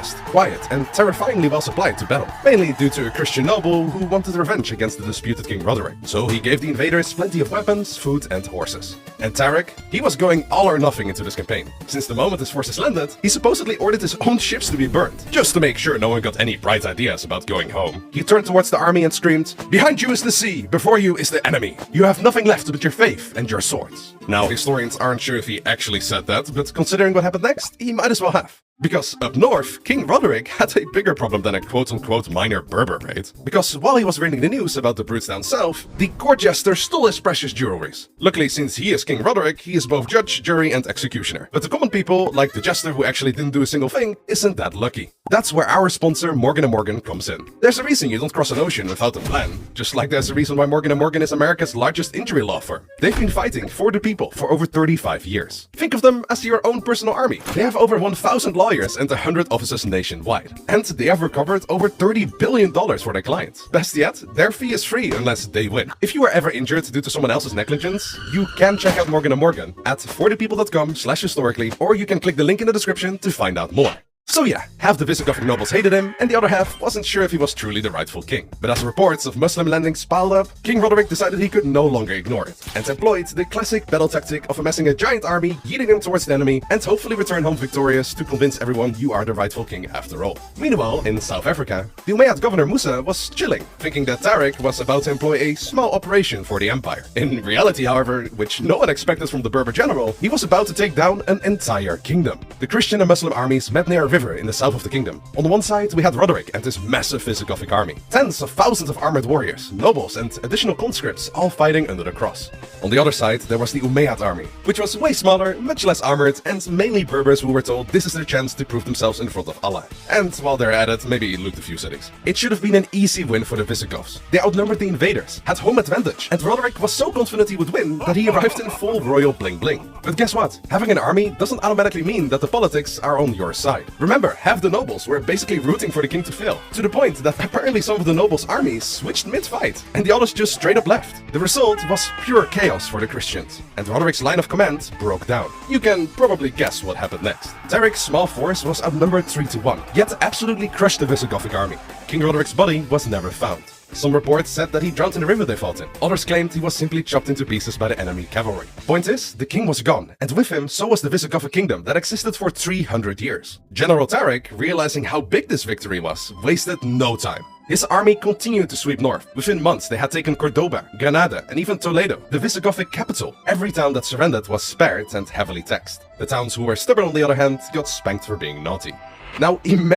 fast, quiet, and terrifyingly well supplied to battle, mainly due to a Christian noble who wanted revenge against the disputed King Roderick. So he gave the invaders plenty of weapons, food, and horses. And Tarik, he was going all or nothing into this campaign. Since the moment his forces landed, he supposedly ordered his own ships to be burned, just to make sure no one got any bright ideas about going home. He turned towards the army and screamed, "Behind you is the sea, before you is the enemy. You have nothing left but your faith and your swords." Now, historians aren't sure if he actually said that, but considering what happened next, he might as well have. Because up north, King Roderick had a bigger problem than a quote-unquote minor Berber raid. Because while he was reading the news about the brutes down south, the court jester stole his precious jewelries. Luckily, since he is King Roderick, he is both judge, jury, and executioner. But the common people, like the jester who actually didn't do a single thing, isn't that lucky. That's where our sponsor Morgan & Morgan comes in. There's a reason you don't cross an ocean without a plan, just like there's a reason why Morgan & Morgan is America's largest injury law firm. They've been fighting for the people for over 35 years. Think of them as your own personal army. They have over 1,000 lawyers and 100 offices nationwide. And they have recovered over $30 billion for their clients. Best yet, their fee is free unless they win. If you were ever injured due to someone else's negligence, you can check out Morgan & Morgan at forthepeople.com/historically, or you can click the link in the description to find out more. So yeah, half the Visigothic nobles hated him, and the other half wasn't sure if he was truly the rightful king. But as reports of Muslim landings piled up, King Roderick decided he could no longer ignore it, and employed the classic battle tactic of amassing a giant army, yeeting them towards the enemy, and hopefully return home victorious to convince everyone you are the rightful king after all. Meanwhile, in South Africa, the Umayyad governor Musa was chilling, thinking that Tarik was about to employ a small operation for the empire. In reality, however, which no one expected from the Berber general, he was about to take down an entire kingdom. The Christian and Muslim armies met near a river in the south of the kingdom. On the one side, we had Roderick and his massive Visigothic army. Tens of thousands of armored warriors, nobles, and additional conscripts all fighting under the cross. On the other side, there was the Umayyad army, which was way smaller, much less armored, and mainly Berbers who were told this is their chance to prove themselves in front of Allah. And while they're at it, maybe loot a few cities. It should have been an easy win for the Visigoths. They outnumbered the invaders, had home advantage, and Roderick was so confident he would win that he arrived in full royal bling bling. But guess what? Having an army doesn't automatically mean that the politics are on your side. Remember, half the nobles were basically rooting for the king to fail, to the point that apparently some of the nobles' armies switched mid-fight, and the others just straight up left. The result was pure chaos for the Christians, and Roderick's line of command broke down. You can probably guess what happened next. Tarik's small force was outnumbered 3-1, yet absolutely crushed the Visigothic army. King Roderick's body was never found. Some reports said that he drowned in the river they fought in. Others claimed he was simply chopped into pieces by the enemy cavalry. Point is, the king was gone, and with him, so was the Visigothic kingdom that existed for 300 years. General Tarik, realizing how big this victory was, wasted no time. His army continued to sweep north. Within months, they had taken Cordoba, Granada, and even Toledo, the Visigothic capital. Every town that surrendered was spared and heavily taxed. The towns who were stubborn, on the other hand, got spanked for being naughty. Now, imagine